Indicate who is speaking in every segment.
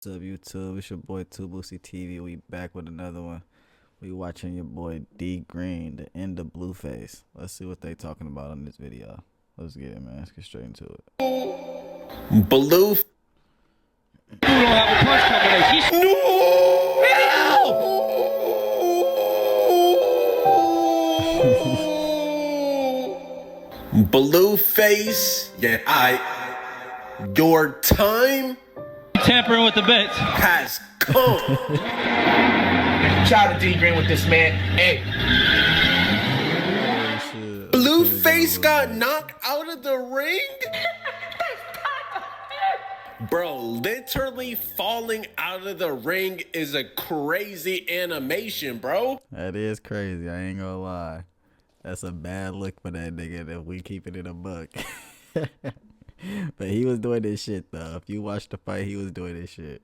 Speaker 1: What's up, YouTube? It's your boy Imboozse TV. We back with another one. We watching your boy D Green, the End of Blueface. Let's see what they talking about on this video. Let's get it, man. Let's get straight into it.
Speaker 2: Blue. You don't have a punch combination. No! Blueface. Yeah, your time
Speaker 3: tampering with the bets
Speaker 2: has come.
Speaker 4: Shout out to D Green with this, man. Hey.
Speaker 2: Blueface got knocked out of the ring? Bro, literally falling out of the ring is a crazy animation, bro.
Speaker 1: That is crazy. I ain't gonna lie. That's a bad look for that nigga if we keep it in a book. But he was doing this shit though. If you watch the fight, he was doing this shit.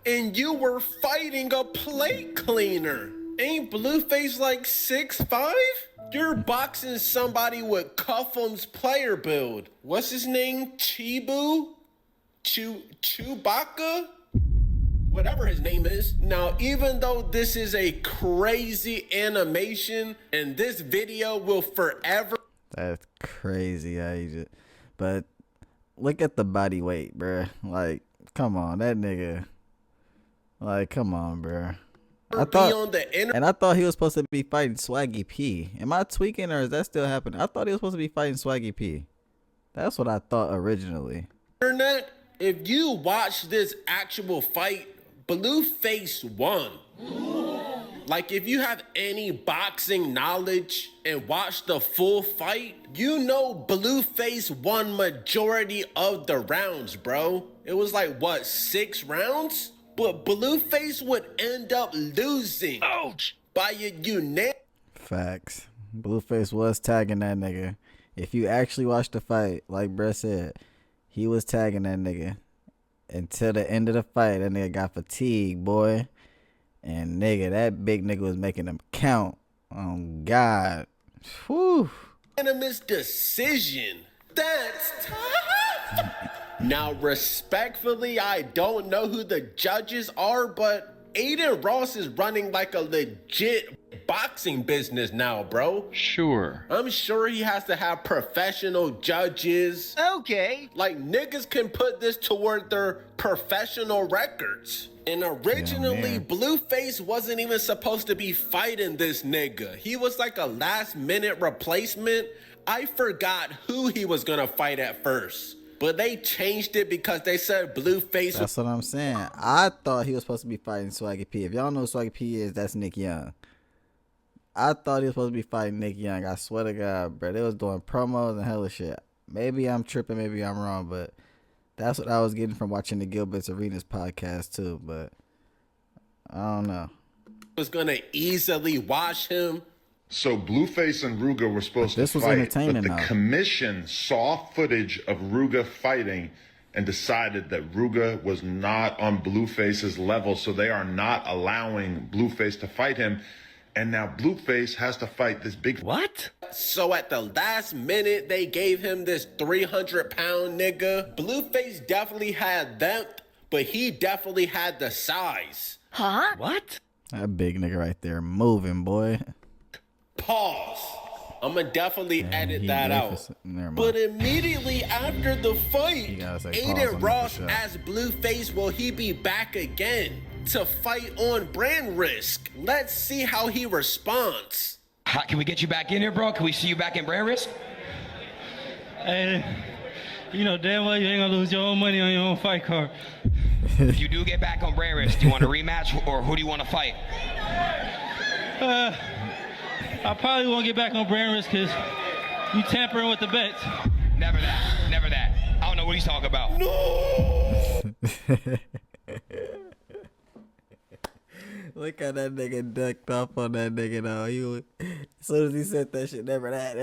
Speaker 2: And you were fighting a plate cleaner. Ain't Blueface like 6'5"? You're boxing somebody with Cuffham's player build. What's his name? Chewbacca? Whatever his name is. Now, even though this is a crazy animation and this video will forever...
Speaker 1: That's crazy how you just... But look at the body weight, bruh. Like, come on, that nigga. Like, come on, bruh. I thought he was supposed to be fighting Swaggy P. Am I tweaking or is that still happening? I thought he was supposed to be fighting Swaggy P. That's what I thought originally.
Speaker 2: Internet, if you watch this actual fight, Blueface won. Like, if you have any boxing knowledge and watch the full fight, you know Blueface won majority of the rounds, bro. It was like, what, 6 rounds? But Blueface would end up losing. Ouch! By a unanimous.
Speaker 1: Facts. Blueface was tagging that nigga. If you actually watch the fight, like Brett said, he was tagging that nigga. Until the end of the fight, that nigga got fatigued, boy. And nigga, that big nigga was making them count. Oh God. Whew.
Speaker 2: Unanimous decision. That's tough. Now, respectfully, I don't know who the judges are, but Aiden Ross is running like a legit boxing business now, bro.
Speaker 3: Sure.
Speaker 2: I'm sure he has to have professional judges.
Speaker 4: Okay.
Speaker 2: Like, niggas can put this toward their professional records. And originally, Blueface wasn't even supposed to be fighting this nigga. He was like a last-minute replacement. I forgot who he was gonna fight at first. But they changed it because they said Blueface.
Speaker 1: That's what I'm saying. I thought he was supposed to be fighting Swaggy P. If y'all know who Swaggy P is, that's Nick Young. I thought he was supposed to be fighting Nick Young. I swear to God, bro. They was doing promos and hella shit. Maybe I'm tripping, maybe I'm wrong, but that's what I was getting from watching the Gilbert's Arenas podcast too. But I don't know.
Speaker 2: Was gonna easily wash him.
Speaker 5: So Blueface and Ruga were supposed to fight, but the commission saw footage of Ruga fighting and decided that Ruga was not on Blueface's level, so they are not allowing Blueface to fight him. And now Blueface has to fight this big...
Speaker 2: What? So at the last minute, they gave him this 300-pound nigga. Blueface definitely had depth, but he definitely had the size.
Speaker 4: Huh?
Speaker 2: What?
Speaker 1: That big nigga right there moving, boy.
Speaker 2: Pause. I'ma definitely edit that out. But immediately after the fight, Aiden Ross asked Blueface, will he be back again to fight on brand risk? Let's see how he responds.
Speaker 6: Can we get you back in here, bro? Can we see you back in brand risk?
Speaker 3: Hey, you know damn well you ain't gonna lose your own money on your own fight card.
Speaker 6: If you do get back on brand risk, do you want a rematch or who do you want to fight?
Speaker 3: I probably won't get back on brand risk because you tampering with the bets.
Speaker 6: Never that. Never that. I don't know what he's talking about.
Speaker 2: No!
Speaker 1: Look how that nigga ducked off on that nigga though. As soon as he said that shit, never that,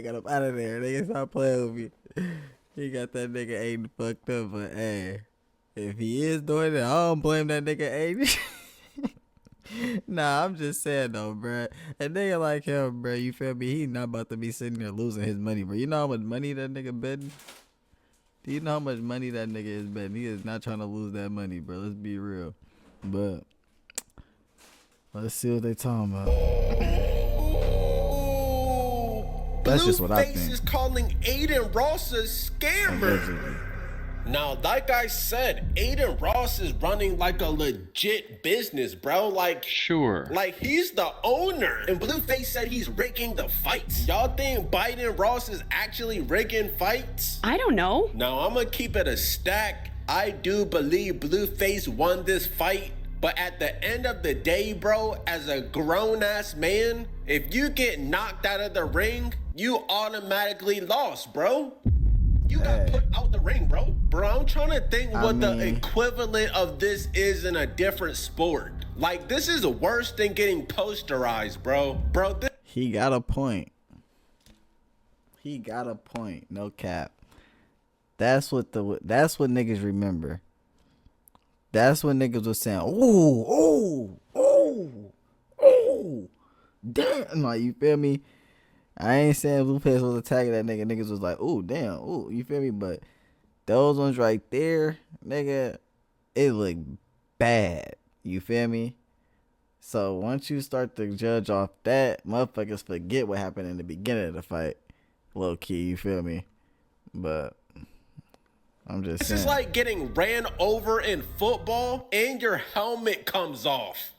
Speaker 1: got him out of there. Nigga, stop playing with me. He got that nigga Aiden fucked up, but hey, if he is doing it, I don't blame that nigga Aiden. Nah, I'm just saying though, bruh. A nigga like him, bruh, you feel me? He not about to be sitting there losing his money, bro. You know how much money that nigga betting? Do you know how much money that nigga is betting? He is not trying to lose that money, bro. Let's be real. But let's see what they talking about. That's just what I think.
Speaker 2: Blueface is calling Aiden Ross a scammer.
Speaker 1: Allegedly.
Speaker 2: Now, like I said, Aiden Ross is running like a legit business, bro. Like,
Speaker 7: sure.
Speaker 2: Like, he's the owner. And Blueface said he's rigging the fights. Y'all think Biden Ross is actually rigging fights?
Speaker 8: I don't know.
Speaker 2: Now, I'm gonna keep it a stack. I do believe Blueface won this fight. But at the end of the day, bro, as a grown-ass man, if you get knocked out of the ring, you automatically lost, bro. You got put out the ring, bro. Bro, I'm trying to think what the equivalent of this is in a different sport. Like, this is worse than getting posterized, bro. Bro,
Speaker 1: he got a point. He got a point. No cap. That's what niggas remember. That's what niggas was saying. Oh, damn. Like, you feel me? I ain't saying Blueface was attacking that nigga. Niggas was like, oh, damn. Oh, you feel me? But those ones right there, nigga, it look bad. You feel me? So once you start to judge off that, motherfuckers forget what happened in the beginning of the fight. Low key, you feel me? But I'm just saying.
Speaker 2: This is like getting ran over in football and your helmet comes off.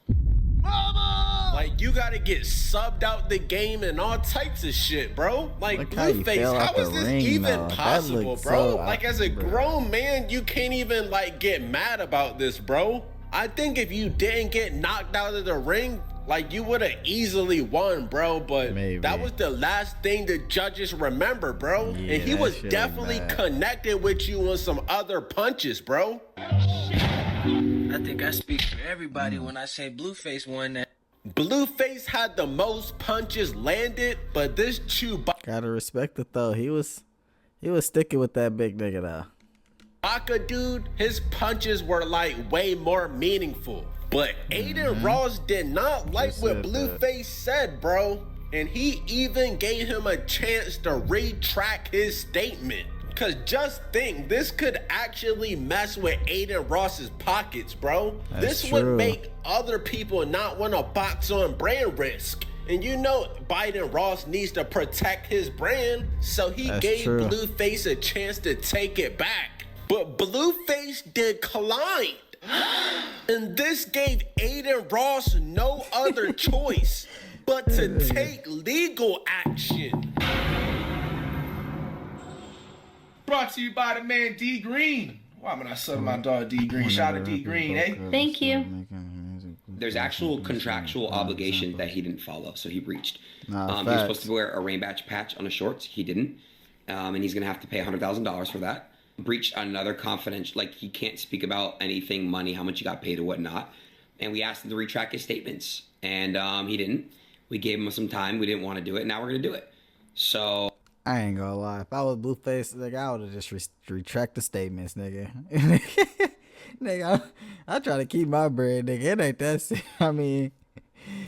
Speaker 2: Mama! Like, you gotta get subbed out the game and all types of shit, bro. Like, Blueface, how is this even possible, bro? Like, as a grown man, you can't even, like, get mad about this, bro. I think if you didn't get knocked out of the ring, like, you would have easily won, bro. But that was the last thing the judges remember, bro.
Speaker 1: Yeah,
Speaker 2: and he was definitely connecting with you on some other punches, bro.
Speaker 9: I think I speak for everybody when I say Blueface won that.
Speaker 2: Blueface had the most punches landed, but this
Speaker 1: gotta respect it though. He was sticking with that big nigga though.
Speaker 2: Baka dude, his punches were like way more meaningful. But Aiden Ross did not like what Blueface said, bro. And he even gave him a chance to retract his statement. Cause just think, this could actually mess with Aiden Ross's pockets, bro. This would make other people not want to box on brand risk. And you know Biden Ross needs to protect his brand, so he gave Blueface a chance to take it back. But Blueface declined. And this gave Aiden Ross no other choice but to take legal action.
Speaker 4: Brought to you by the man D Green. Why am I subbing my dog D Green? Shout out to D Green, eh?
Speaker 8: Thank you.
Speaker 6: There's actual contractual obligation that he didn't follow, so he breached. He was supposed to wear a rainbow patch on his shorts. He didn't. And he's going to have to pay $100,000 for that. Breached another confidential, like he can't speak about anything, money, how much he got paid or whatnot. And we asked him to retract his statements. And he didn't. We gave him some time. We didn't want to do it. Now we're going to do it. So
Speaker 1: I ain't gonna lie. If I was Blueface, nigga, I would have just retract the statements, nigga. Nigga, I try to keep my bread, nigga. It ain't that serious. I mean,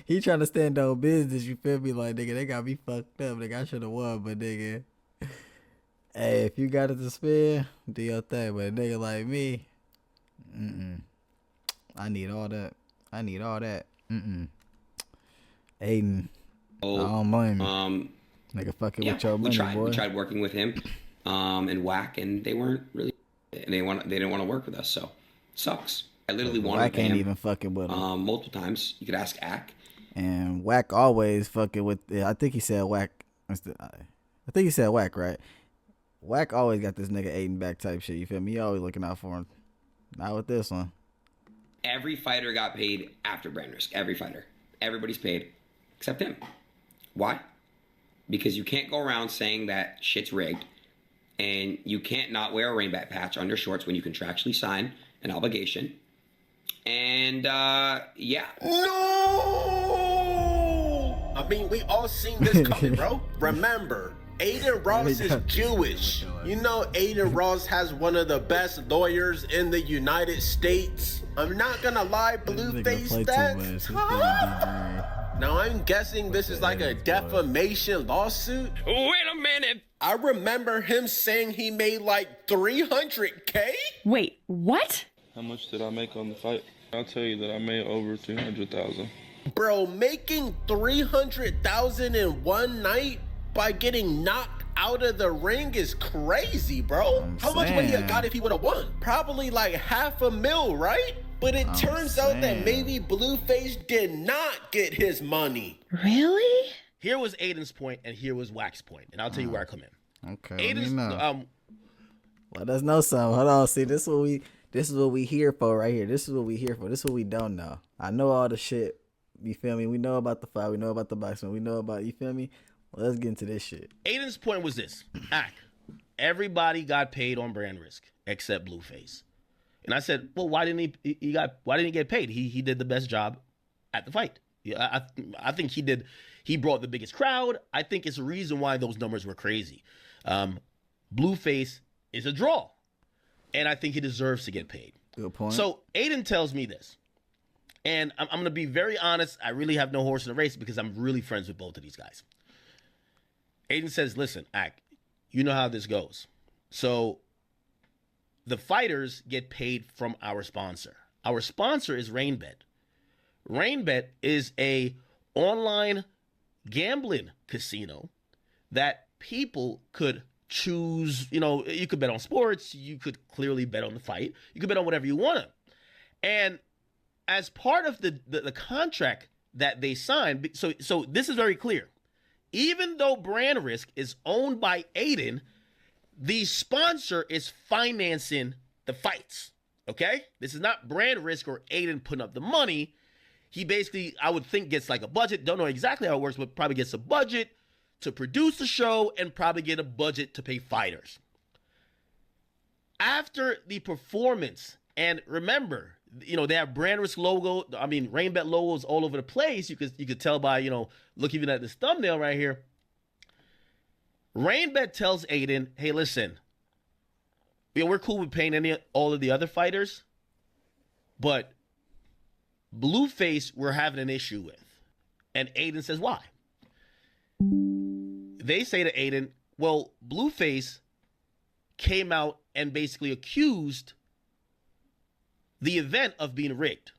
Speaker 1: he trying to stand on business, you feel me? Like, nigga, they got me fucked up. Nigga, I should have won, but nigga, hey, if you got it to spare, do your thing. But a nigga like me, I need all that. Aiden, I don't blame you. Nigga fucking with your money, boy.
Speaker 6: We tried working with him and Whack, and they weren't really. They didn't want to work with us, so sucks. I literally wanted
Speaker 1: Whack
Speaker 6: to pay
Speaker 1: ain't
Speaker 6: him,
Speaker 1: even fucking with him
Speaker 6: multiple times. You could ask Ack.
Speaker 1: And Whack always fucking with. I think he said Whack. I think he said Whack, right? Whack always got this nigga Aiden back type shit. You feel me? He always looking out for him. Not with this one.
Speaker 6: Every fighter got paid after brand risk. Every fighter. Everybody's paid except him. Why? Because you can't go around saying that shit's rigged, and you can't not wear a rainbow patch on your shorts when you contractually sign an obligation. And yeah.
Speaker 2: No! I mean, we all seen this coming, bro. Remember, Aiden Ross is Jewish. You know Aiden Ross has one of the best lawyers in the United States. I'm not gonna lie, Blueface, that's tough. Now, I'm guessing this is like a defamation lawsuit.
Speaker 6: Wait a minute.
Speaker 2: I remember him saying he made like 300K.
Speaker 7: Wait, what?
Speaker 3: How much did I make on the fight? I'll tell you that I made over 300,000.
Speaker 2: Bro, making 300,000 in one night by getting knocked out of the ring is crazy, bro. How much would he have got if he would have won? Probably like $500,000, right? But it turns out that maybe Blueface did not get his money.
Speaker 7: Really?
Speaker 8: Here was Aiden's point, and here was Wack's point, and I'll tell you where I come in.
Speaker 1: Okay.
Speaker 8: Aiden's,
Speaker 1: let us know something. Hold on. See, this is what we here for right here. This is what we here for. This is what we don't know. I know all the shit. You feel me? We know about the fight. We know about the boxing. We know about, you feel me? Well, let's get into this shit.
Speaker 8: Aiden's point was this. Everybody got paid on brand risk except Blueface. And I said, well, why didn't he get paid? He did the best job at the fight. Yeah, I think he brought the biggest crowd. I think it's a reason why those numbers were crazy. Blueface is a draw. And I think he deserves to get paid.
Speaker 1: Good point.
Speaker 8: So Aiden tells me this. And I'm going to be very honest. I really have no horse in the race because I'm really friends with both of these guys. Aiden says, listen, you know how this goes. So the fighters get paid from our sponsor. Our sponsor is RainBet. RainBet is a online gambling casino that people could choose. You know, you could bet on sports. You could clearly bet on the fight. You could bet on whatever you want to. And as part of the contract that they signed, so this is very clear. Even though brand risk is owned by Aiden, the sponsor is financing the fights. Okay? This is not brand risk or Aiden putting up the money. He basically, I would think, gets like a budget. Don't know exactly how it works, but probably gets a budget to produce the show and probably get a budget to pay fighters. After the performance, and remember, you know, they have brand risk logo. I mean, RainBet logos all over the place. You could tell by, you know, look even at this thumbnail right here. RainBet tells Aiden, hey, listen, we're cool with paying all of the other fighters, but Blueface we're having an issue with. And Aiden says, why? They say to Aiden, well, Blueface came out and basically accused the event of being rigged.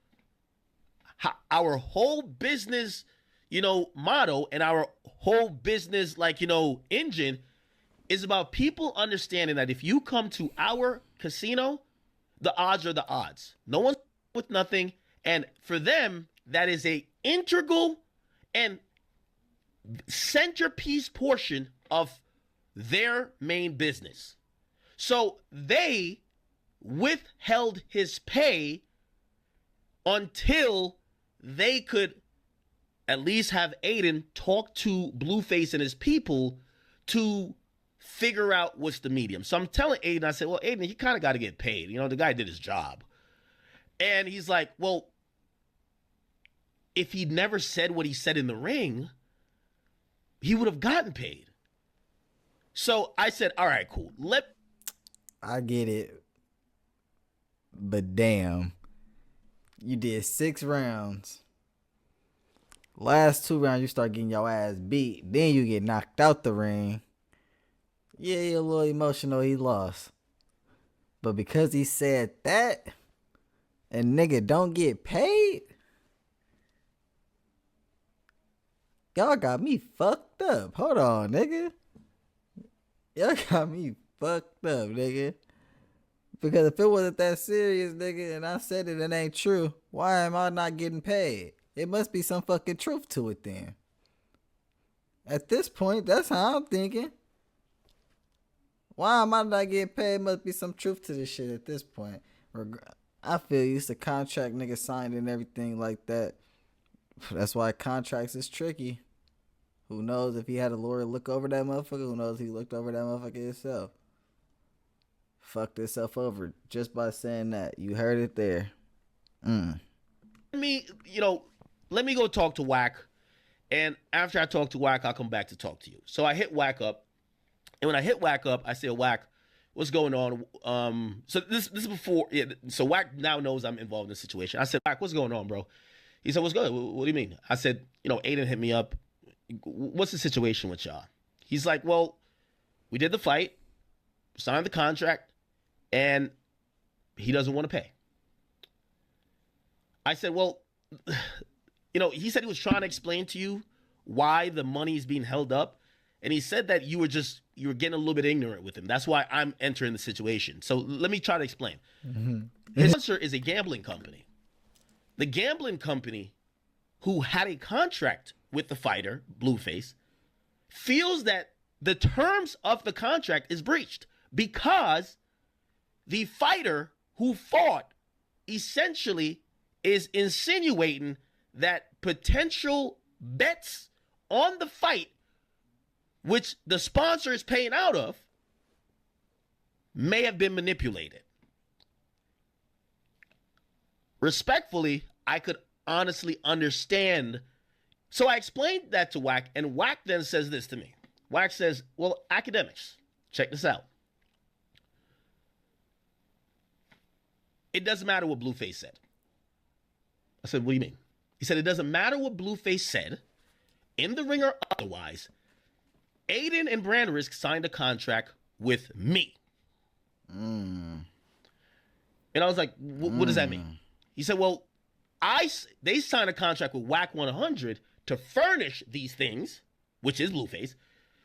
Speaker 8: Our whole business, you know, motto and our whole business, like, you know, engine is about people understanding that if you come to our casino, the odds are the odds. No one's with nothing. And for them, that is a integral and centerpiece portion of their main business. So they withheld his pay until they could at least have Aiden talk to Blueface and his people to figure out what's the medium. So I'm telling Aiden, I said, well, Aiden, you kind of got to get paid. You know, the guy did his job. And he's like, well, if he'd never said what he said in the ring, he would have gotten paid. So I said, all right, cool.
Speaker 1: I get it. But damn, you did 6 rounds. Last 2 rounds, you start getting your ass beat. Then you get knocked out the ring. Yeah, you're a little emotional. He lost. But because he said that, and nigga don't get paid, y'all got me fucked up. Hold on, nigga. Y'all got me fucked up, nigga. Because if it wasn't that serious, nigga, and I said it ain't true, why am I not getting paid? It must be some fucking truth to it then. At this point, that's how I'm thinking. Why am I not getting paid? Must be some truth to this shit at this point. I feel it's a contract nigga signed and everything like that. That's why contracts is tricky. Who knows if he had a lawyer look over that motherfucker? Who knows if he looked over that motherfucker himself? Fucked himself over just by saying that. You heard it there.
Speaker 8: Let me go talk to Wack. And after I talk to Wack, I'll come back to talk to you. So I hit Wack up. And when I hit Wack up, I say, Wack, what's going on? So this is before. Yeah, so Wack now knows I'm involved in the situation. I said, Wack, what's going on, bro? He said, what's good? What do you mean? I said, Aiden hit me up. What's the situation with y'all? He's like, well, We did the fight, signed the contract, and he doesn't want to pay. I said, well, he said he was trying to explain to you why the money is being held up. And he said that you were getting a little bit ignorant with him. That's why I'm entering the situation. So let me try to explain. His sponsor is a gambling company. The gambling company who had a contract with the fighter, Blueface, feels that the terms of the contract is breached because the fighter who fought essentially is insinuating that potential bets on the fight, which the sponsor is paying out of, may have been manipulated. Respectfully, I could honestly understand. So I explained that to Wack, and Wack then says this to me. Wack says, well, academics, check this out. It doesn't matter what Blueface said. I said, what do you mean? He said, it doesn't matter what Blueface said, in the ring or otherwise. Aiden and Brand Risk signed a contract with me. And I was like, what does that mean? He said, well, they signed a contract with Wack 100 to furnish these things, which is Blueface.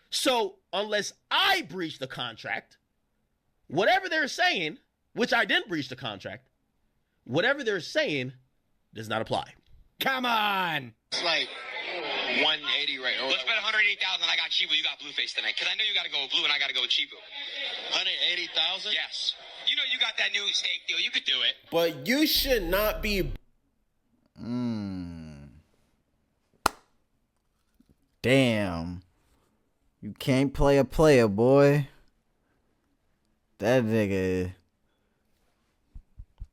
Speaker 8: So unless I breach the contract, whatever they're saying, which I didn't breach the contract, whatever they're saying does not apply.
Speaker 10: Come on.
Speaker 11: It's like 180 right now.
Speaker 10: Let's bet 180,000. I got Chibu. You got Blueface tonight. Because I know you got to go blue and I got to go Chibu.
Speaker 11: 180,000?
Speaker 10: Yes. You know you got that new steak deal. You could do it.
Speaker 2: But you should not be.
Speaker 1: Damn. You can't play a player, boy. That nigga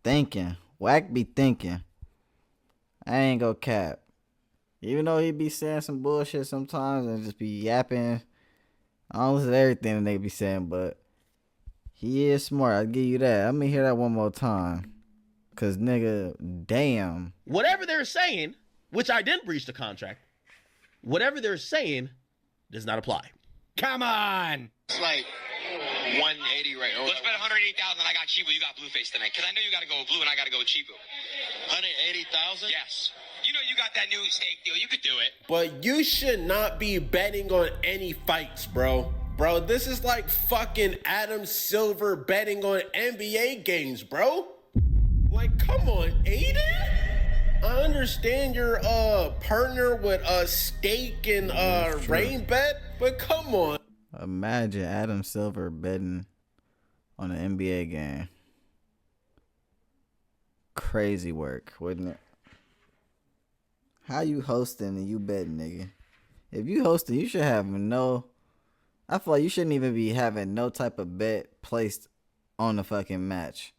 Speaker 1: thinking. Wack be thinking. I ain't gonna cap. Even though he be saying some bullshit sometimes and just be yapping. I don't listen to everything that they be saying, but he is smart. I'll give you that. Let me hear that one more time. Cause nigga, damn.
Speaker 8: Whatever they're saying, which I didn't breach the contract, whatever they're saying does not apply.
Speaker 10: Come on.
Speaker 11: It's like 180 right now.
Speaker 10: Let's bet 180,000. I got Chibu. You got Blueface tonight. Because I know you got to go blue and I got to go Chibu.
Speaker 11: 180,000?
Speaker 10: Yes. You know you got that new steak deal. You could do it.
Speaker 2: But you should not be betting on any fights, bro. Bro, this is like fucking Adam Silver betting on NBA games, bro. Like, come on, Aiden. I understand you're partner with Steak and Rain Bet, but come on.
Speaker 1: Imagine Adam Silver betting on an NBA game. Crazy work, wouldn't it? How you hosting and you betting, nigga? If you hosting, you should have no. I feel like you shouldn't even be having no type of bet placed on the fucking match.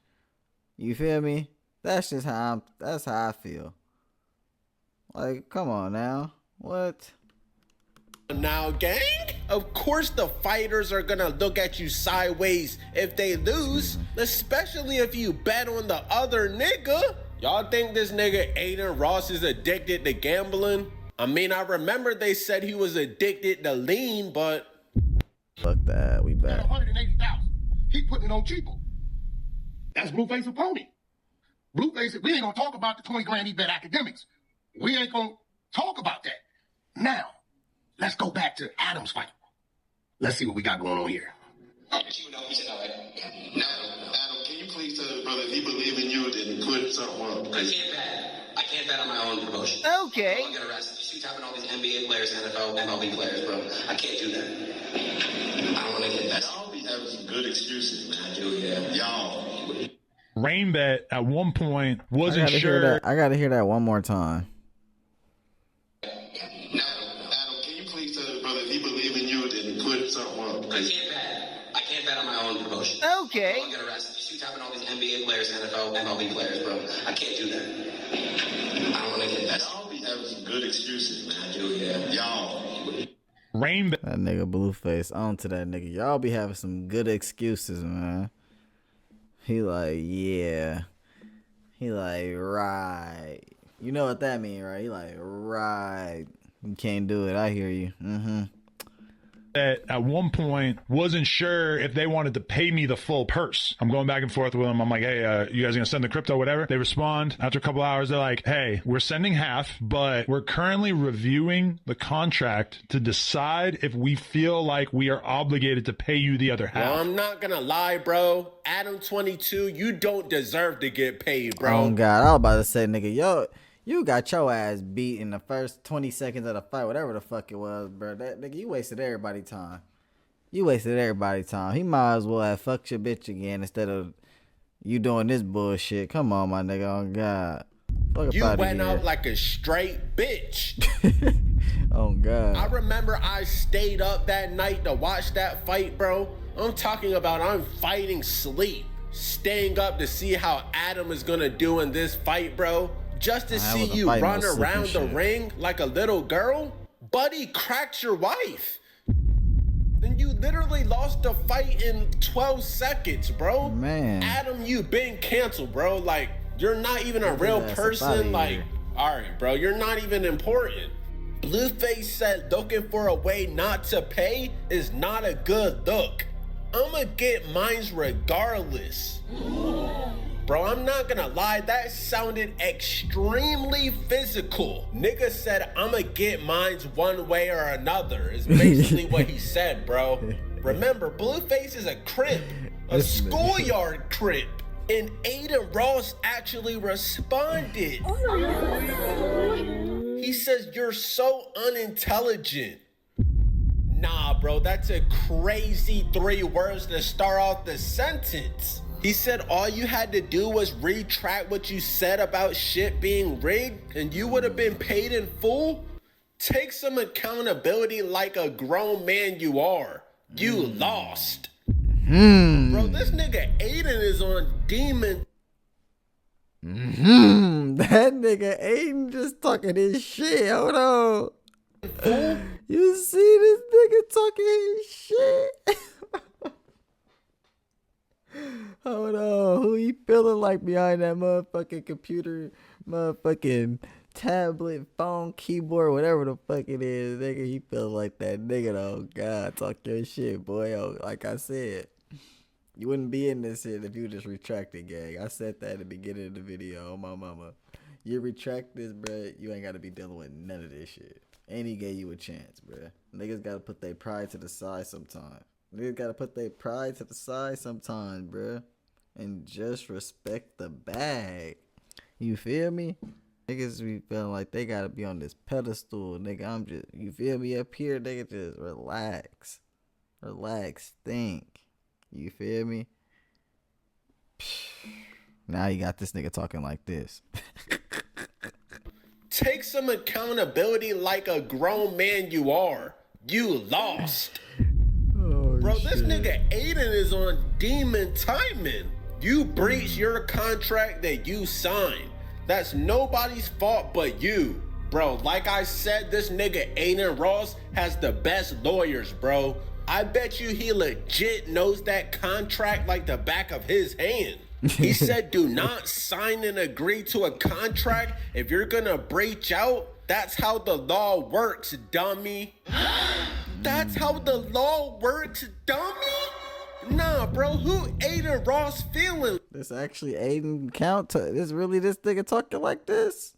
Speaker 1: You feel me? That's just how that's how I feel. Like, come on now. What?
Speaker 2: Now, gang? Of course the fighters are gonna look at you sideways if they lose, especially if you bet on the other nigga. Y'all think this nigga Aiden Ross is addicted to gambling? I mean, I remember they said he was addicted to lean, but...
Speaker 1: Fuck that, we back.
Speaker 12: 180,000. He putting it on cheaper. That's Blueface's opponent. Blueface, we ain't gonna talk about the 20 grand he bet academics. We ain't gonna talk about that. Now, let's go back to Adam's fight. Let's see what we got going on here.
Speaker 11: Now, Adam, can you please tell the brother if he believe in you, then put something up?
Speaker 6: I can't bet. I can't bet on my own promotion.
Speaker 10: Okay.
Speaker 6: I'll get arrested. You tapping all these NBA players, NFL, MLB players, bro. I can't do that. I don't want to get that.
Speaker 11: Y'all be having some good excuses, man.
Speaker 6: I do, yeah.
Speaker 11: Y'all.
Speaker 13: Rainbet at one point wasn't sure.
Speaker 1: I gotta hear that one more time.
Speaker 11: Now, Adam, can you please tell the brother if he believe in you, then put something up?
Speaker 6: I can't bet. I can't bet on my own promotion.
Speaker 10: Okay.
Speaker 6: I'll get arrested. You tapping all these NBA players, NFL, MLB players, bro. I can't do that. I don't want to get that.
Speaker 11: Y'all be having some good excuses, man.
Speaker 6: I do, yeah.
Speaker 11: Y'all.
Speaker 13: Rainbet.
Speaker 1: That nigga Blueface on to that nigga. Y'all be having some good excuses, man. He like, yeah. He like, right. You know what that mean, right? He like, right. You can't do it. I hear you.
Speaker 13: that at one point wasn't sure if they wanted to pay me the full purse. I'm going back and forth with them. I'm like, hey, you guys gonna send the crypto, whatever? They respond after a couple hours. They're like, hey, we're sending half, but we're currently reviewing the contract to decide if we feel like we are obligated to pay you the other half.
Speaker 2: Well, I'm not gonna lie, bro. Adam 22, you don't deserve to get paid, bro.
Speaker 1: Oh God, I was about to say, nigga, yo, you got your ass beat in the first 20 seconds of the fight, whatever the fuck it was, bro. That nigga, you wasted everybody's time. You wasted everybody's time. He might as well have fucked your bitch again instead of you doing this bullshit. Come on, my nigga. Oh God. Fuck
Speaker 2: you went out like a straight bitch.
Speaker 1: Oh God.
Speaker 2: I remember I stayed up that night to watch that fight, bro. I'm talking about I'm fighting sleep. Staying up to see how Adam is gonna do in this fight, bro. Just to see you run around the ring like a little girl. Buddy cracked your wife. And you literally lost the fight in 12 seconds, bro.
Speaker 1: Man.
Speaker 2: Adam, you been canceled, bro. Like, you're not even a real person. Like, all right, bro, you're not even important. Blueface said looking for a way not to pay is not a good look. I'ma get mines regardless. Bro, I'm not gonna lie, that sounded extremely physical. Nigga said, I'ma get mines one way or another, is basically what he said, bro. Remember, Blueface is a crip, a schoolyard crip. And Aiden Ross actually responded. He says, you're so unintelligent. Nah, bro, that's a crazy 3 words to start off the sentence. He said all you had to do was retract what you said about shit being rigged and you would have been paid in full? Take some accountability like a grown man you are. You lost. Bro, this nigga Aiden is on demon.
Speaker 1: That nigga Aiden just talking his shit. Hold on. You see this nigga talking his shit? Hold on, who he feeling like behind that motherfucking computer, motherfucking tablet, phone, keyboard, whatever the fuck it is, nigga? He feeling like that nigga though. God, talk your shit, boy. Oh, like I said, you wouldn't be in this shit if you just retracted, gang. I said that at the beginning of the video. Oh my mama, you retract this, bruh, you ain't gotta be dealing with none of this shit. And he gave you a chance, bruh. Niggas gotta put their pride to the side sometimes. Niggas gotta put their pride to the side sometimes, bruh. And just respect the bag. You feel me? Niggas be feeling like they gotta be on this pedestal. Nigga, I'm just, you feel me? Up here, nigga, just relax. Relax, think. You feel me? Now you got this nigga talking like this.
Speaker 2: Take some accountability like a grown man you are. You lost. Bro, this nigga Aiden is on demon timing. You breached your contract that you signed. That's nobody's fault but you. Bro, like I said, this nigga Aiden Ross has the best lawyers, bro. I bet you he legit knows that contract like the back of his hand. He said, do not sign and agree to a contract if you're gonna breach out. That's how the law works, dummy. That's how the law works, dummy? Nah, bro, who Aiden Ross feeling?
Speaker 1: This actually Aiden count? This really this nigga talking like this?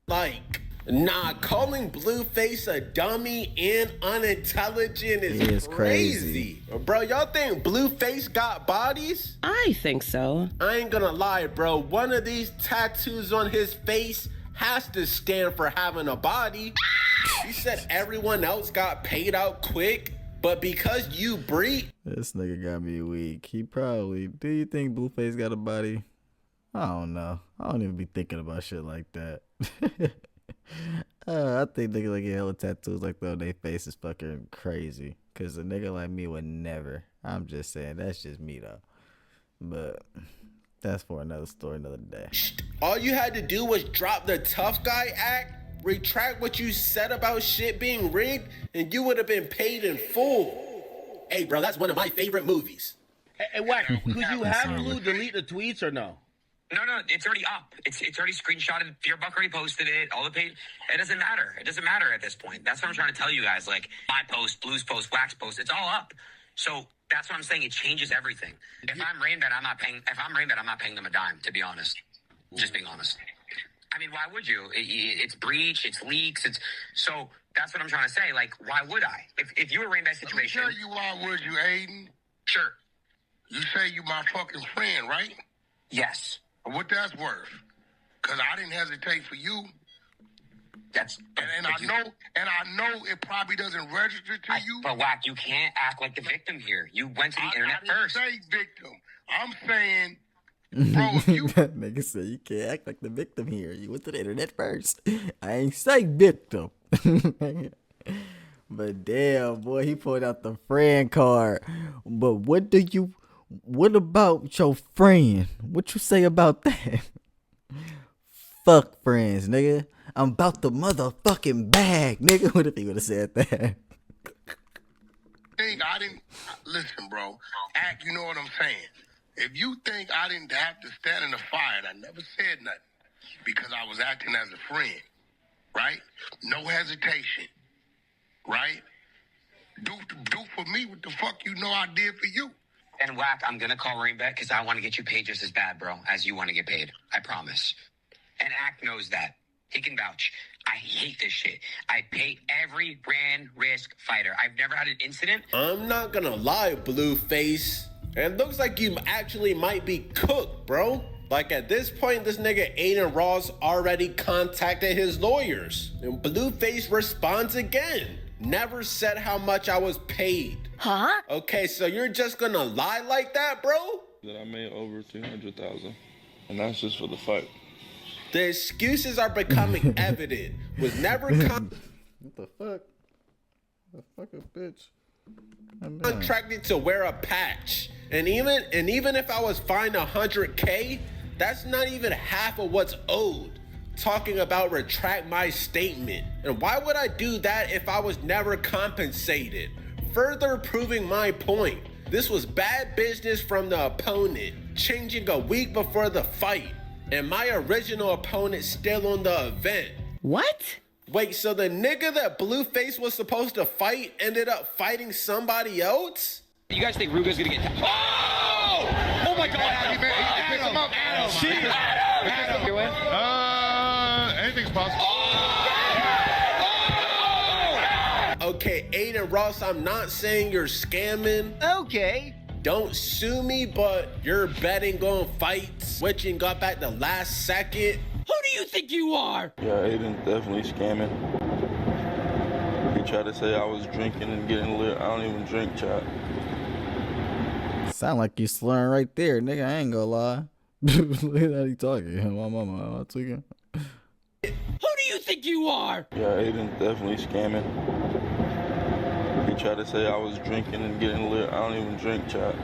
Speaker 2: Like, nah, calling Blueface a dummy and unintelligent is crazy. Bro, y'all think Blueface got bodies?
Speaker 7: I think so.
Speaker 2: I ain't gonna lie, bro. One of these tattoos on his face has to stand for having a body. He said everyone else got paid out quick, but because you breed.
Speaker 1: This nigga got me weak. He probably. Do you think Blueface got a body? I don't know. I don't even be thinking about shit like that. I think niggas like get hella tattoos like that on their face is fucking crazy. Cause a nigga like me would never. I'm just saying, that's just me though. But that's for another story, another day.
Speaker 2: All you had to do was drop the tough guy act, retract what you said about shit being rigged, and you would have been paid in full. Hey, bro, that's one of my favorite movies.
Speaker 8: Hey, Wack, could you have Blue delete the tweets or no?
Speaker 10: No, it's already up. It's already screenshotted. Fearbuck already posted it. All the page. It doesn't matter. It doesn't matter at this point. That's what I'm trying to tell you guys. Like my post, Blue's post, Wax post. It's all up. So that's what I'm saying. It changes everything. If I'm Rainbet, I'm not paying. If I'm Rainbet, I'm not paying them a dime. To be honest, just being honest. I mean, why would you? It's breach. It's leaks. It's so. That's what I'm trying to say. Like, why would I? If you were Rainbet situation.
Speaker 12: Let me tell you why would you, Aiden?
Speaker 10: Sure.
Speaker 12: You say you my fucking friend, right?
Speaker 10: Yes.
Speaker 12: What that's worth? Because I didn't hesitate for you.
Speaker 10: That's
Speaker 12: and I know it probably doesn't register to you.
Speaker 10: But Wack, you can't act like the victim here. You went to the internet first.
Speaker 12: I didn't say victim. I'm saying, bro, if you
Speaker 1: that nigga said you can't act like the victim here. You went to the internet first. I ain't say victim. But damn, boy, he pulled out the friend card. But what about your friend? What you say about that? Fuck friends, nigga. I'm about the motherfucking bag, nigga. What if he would have said that?
Speaker 12: I didn't listen, bro. Act, you know what I'm saying. If you think I didn't have to stand in the fire, and I never said nothing because I was acting as a friend, right? No hesitation, right? Do for me what the fuck you know I did for you.
Speaker 10: And Wack, I'm gonna call Rainbet because I want to get you paid just as bad, bro, as you want to get paid. I promise. And Act knows that. He can vouch. I hate this shit. I pay every brand risk fighter. I've never had an incident.
Speaker 2: I'm not gonna lie, Blueface. It looks like you actually might be cooked, bro. Like at this point, this nigga Aiden Ross already contacted his lawyers. And Blueface responds again. Never said how much I was paid.
Speaker 7: Huh?
Speaker 2: Okay, so you're just gonna lie like that, bro?
Speaker 14: That I made over $300,000, and that's just for the fight.
Speaker 2: The excuses are becoming evident. Was never
Speaker 1: What the fuck? The fucking bitch.
Speaker 2: contracted to wear a patch. And even if I was fined $100K, that's not even half of what's owed. Talking about retract my statement. And why would I do that if I was never compensated? Further proving my point. This was bad business from the opponent, changing a week before the fight. And my original opponent still on the event.
Speaker 7: What?
Speaker 2: Wait, so the nigga that Blueface was supposed to fight ended up fighting somebody else?
Speaker 10: You guys think Ruga's gonna get... Oh! Oh my God, Adam!
Speaker 14: Anything's possible.
Speaker 2: Okay, Aiden Ross, I'm not saying you're scamming.
Speaker 10: Okay.
Speaker 2: Don't sue me, but you're betting on fights, switching got back the last second.
Speaker 10: Who do you think you are?
Speaker 14: Yeah, Aiden's definitely scamming. He tried to say I was drinking and getting lit. I don't even drink, chat.
Speaker 1: Sound like you slurring right there, nigga. I ain't gonna lie. Look at how he talking. My mama, I'm tweaking.
Speaker 10: Who do you think you are?
Speaker 14: Yeah, Aiden's definitely scamming. He tried to say I was drinking and getting lit. I don't even drink, chat.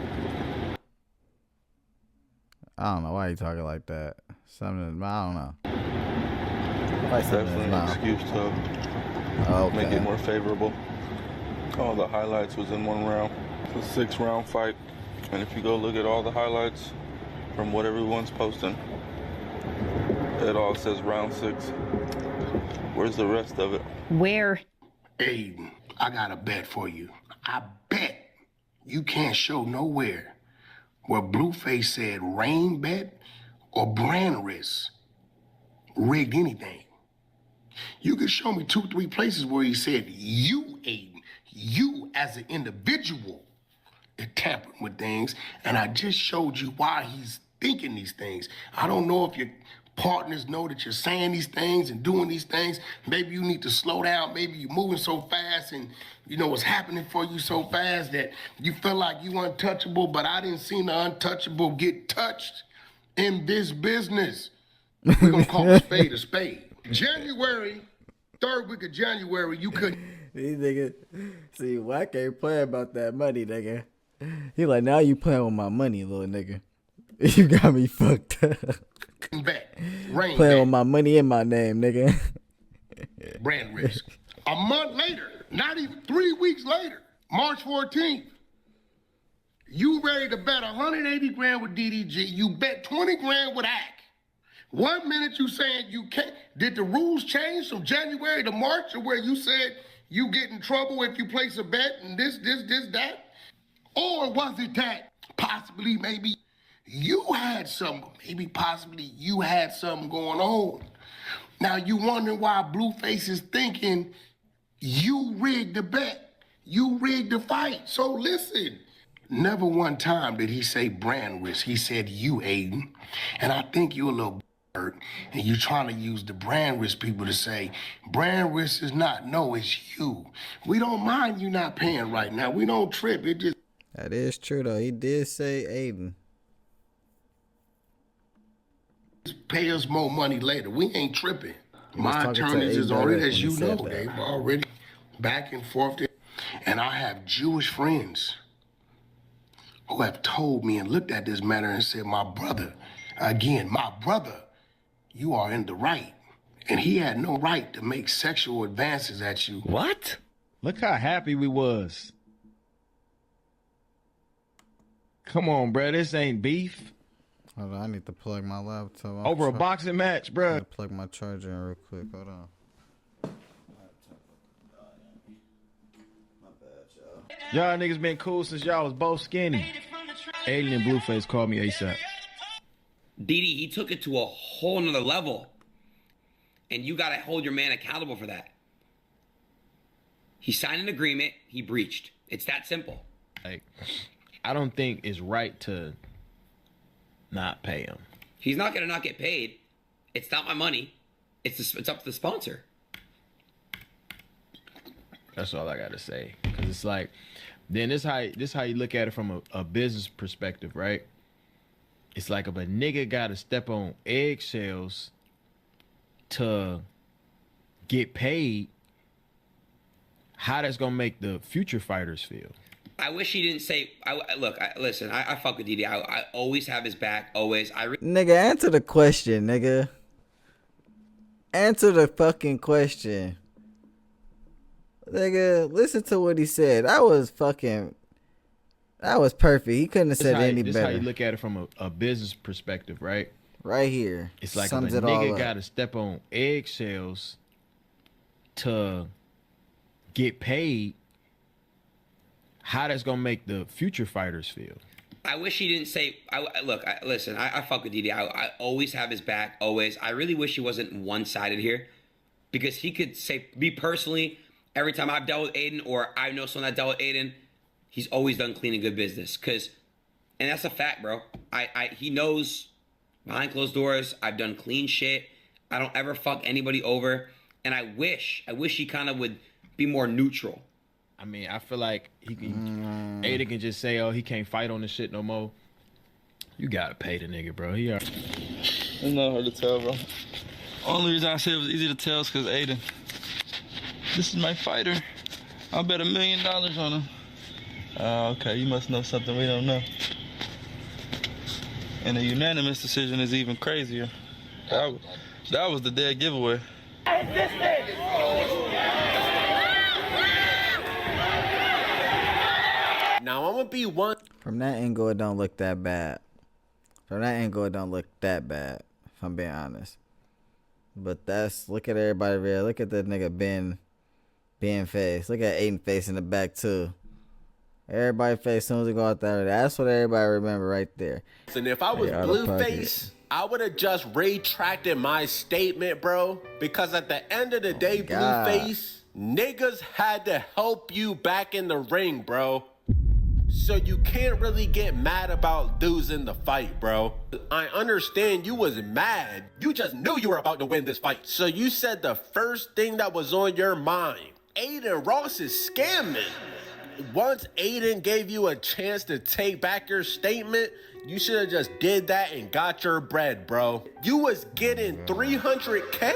Speaker 1: I don't know why he talking like that. Something, I don't know.
Speaker 14: Definitely an excuse to make it more favorable. All the highlights was in one round. It's a 6-round fight. And if you go look at all the highlights from what everyone's posting, it all says round 6. Where's the rest of it?
Speaker 7: Where?
Speaker 12: Aiden, I got a bet for you. I bet you can't show nowhere where Blueface said rain bet or brand risk rigged anything. You can show me 2-3 places where he said you, Aiden, you as an individual is tampering with things, and I just showed you why he's thinking these things. I don't know if your partners know that you're saying these things and doing these things. Maybe you need to slow down. Maybe you're moving so fast and you know what's happening for you so fast that you feel like you untouchable, but I didn't see the untouchable get touched in this business. We're gonna call a spade a spade. January, 3rd week of January, you couldn't.
Speaker 1: These niggas, see, Wack ain't playing about that money, nigga. He like, now you playing with my money, little nigga. You got me fucked up.
Speaker 12: Rain
Speaker 1: playing with my money in my name, nigga.
Speaker 12: Brand risk. A month later, not even 3 weeks later, March 14th, you ready to bet 180 grand with DDG. You bet 20 grand with AK. 1 minute you saying you can't. Did the rules change from January to March, or where you said you get in trouble if you place a bet and this, that? Or was it that possibly, maybe you had something going on? Now you wondering why Blueface is thinking you rigged the bet, you rigged the fight. So listen, never one time did he say brand risk. He said you, Aiden. And I think you're a little hurt, and you're trying to use the brand risk people to say, brand risk is not, no, it's you. We don't mind you not paying right now. We don't trip. It just...
Speaker 1: That is true, though. He did say Aiden.
Speaker 12: Pay us more money later. We ain't tripping. My attorneys is already, as you know, they've already back and forth. And I have Jewish friends who have told me and looked at this matter and said, my brother, you are in the right. And he had no right to make sexual advances at you.
Speaker 15: What? Look how happy we was. Come on, bro. This ain't beef.
Speaker 1: Hold on, I need to plug my laptop.
Speaker 15: Over a boxing match, bro.
Speaker 1: I need to plug my charger in real quick. Hold on.
Speaker 15: Y'all niggas been cool since y'all was both skinny. Aiden and Blueface called me ASAP.
Speaker 6: Didi, he took it to a whole nother level. And you gotta hold your man accountable for that. He signed an agreement, he breached. It's that simple.
Speaker 15: Like, I don't think it's right to not pay him.
Speaker 6: He's not gonna not get paid. It's not my money. It's up to the sponsor.
Speaker 15: That's all I gotta say. Cause it's like, then this how you look at it from a business perspective, right? It's like if a nigga gotta step on eggshells to get paid, how that's gonna make the future fighters feel?
Speaker 6: I wish he didn't say. Listen. I fuck with Didi. I always have his back. Always.
Speaker 1: Nigga, answer the question, nigga. Answer the fucking question. Nigga, listen to what he said. That was perfect. He couldn't have said any better.
Speaker 15: This how you look at it from a business perspective, right?
Speaker 1: Right here.
Speaker 15: It's like if a nigga gotta step on eggshells to get paid, how that's gonna make the future fighters feel?
Speaker 6: I wish he didn't say. Listen. I fuck with Didi. I always have his back. Always. I really wish he wasn't one-sided here, because he could say, me personally, every time I've dealt with Aiden, or I know someone that dealt with Aiden, he's always done clean and good business. And that's a fact, bro. He knows behind closed doors, I've done clean shit. I don't ever fuck anybody over. And I wish he kind of would be more neutral.
Speaker 15: I mean, I feel like Aiden can just say, oh, he can't fight on this shit no more. You gotta pay the nigga, bro.
Speaker 14: It's not hard to tell, bro.
Speaker 3: Only reason I said it was easy to tell is because Aiden. This is my fighter. I'll bet $1 million on him.
Speaker 14: Okay, you must know something we don't know.
Speaker 3: And a unanimous decision is even crazier. That was the dead giveaway.
Speaker 2: Now I'm gonna be one.
Speaker 1: From that angle, it don't look that bad. If I'm being honest. But look at everybody there. Look at that nigga Ben face. Look at Aiden face in the back too. Everybody face as soon as they go out there. That's what everybody remember right there.
Speaker 2: And if I was Blueface, I would have just retracted my statement, bro. Because at the end of the day, Blueface, niggas had to help you back in the ring, bro. So you can't really get mad about losing the fight, bro. I understand you was mad. You just knew you were about to win this fight. So you said the first thing that was on your mind, Aiden Ross is scamming. Once Aiden gave you a chance to take back your statement, you should have just did that and got your bread, bro. You was getting 300K?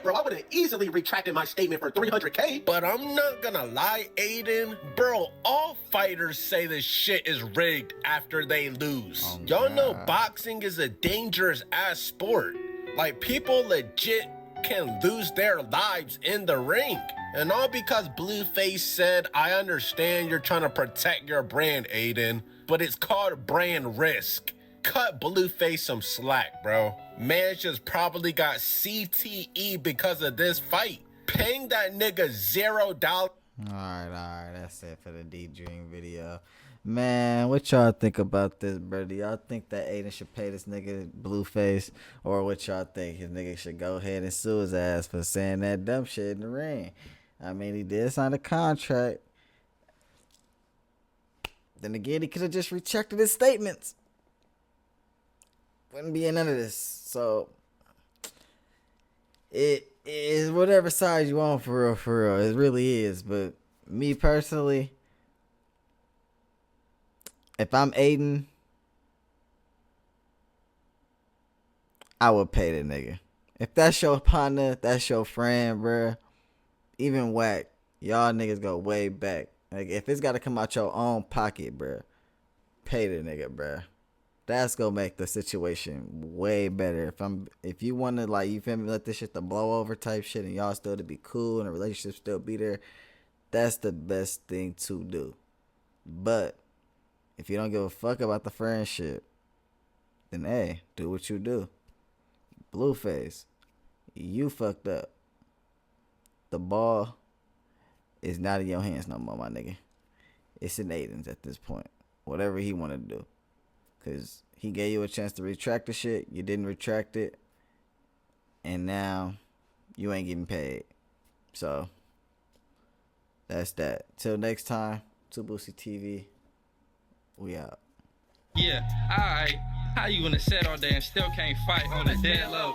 Speaker 2: Bro, I would have easily retracted my statement for 300K. But I'm not gonna lie, Aiden. Bro, all fighters say this shit is rigged after they lose. Y'all know boxing is a dangerous ass sport. Like, people legit can lose their lives in the ring. And all because Blueface said, I understand you're trying to protect your brand, Aiden, but it's called brand risk. Cut Blueface some slack, bro. man just probably got CTE because of this fight. Paying that nigga $0.
Speaker 1: Alright, that's it for the D-Dream video. Man, what y'all think about this, bro? Do y'all think that Aiden should pay this nigga Blueface? Or what y'all think? His nigga should go ahead and sue his ass for saying that dumb shit in the ring? I mean, he did sign a contract. Then again, he could have just retracted his statements. Wouldn't be in none of this. So, it is whatever side you want, for real, for real. It really is. But me personally, if I'm Aiden, I would pay the nigga. If that's your partner, that's your friend, bruh. Even whack, y'all niggas go way back. Like, if it's got to come out your own pocket, bruh, pay the nigga, bruh. That's gonna make the situation way better. If you want to, like, you feel me, let this shit to blow over type shit, and y'all still to be cool and the relationship still be there, that's the best thing to do. But if you don't give a fuck about the friendship, then hey, do what you do. Blueface, you fucked up. The ball is not in your hands no more, my nigga. It's in Aiden's at this point. Whatever he want to do. Because he gave you a chance to retract the shit. You didn't retract it. And now you ain't getting paid. So that's that. Till next time, Imboozse TV. We out.
Speaker 3: Yeah, alright. How you gonna sit all day and still can't fight on the dead lows?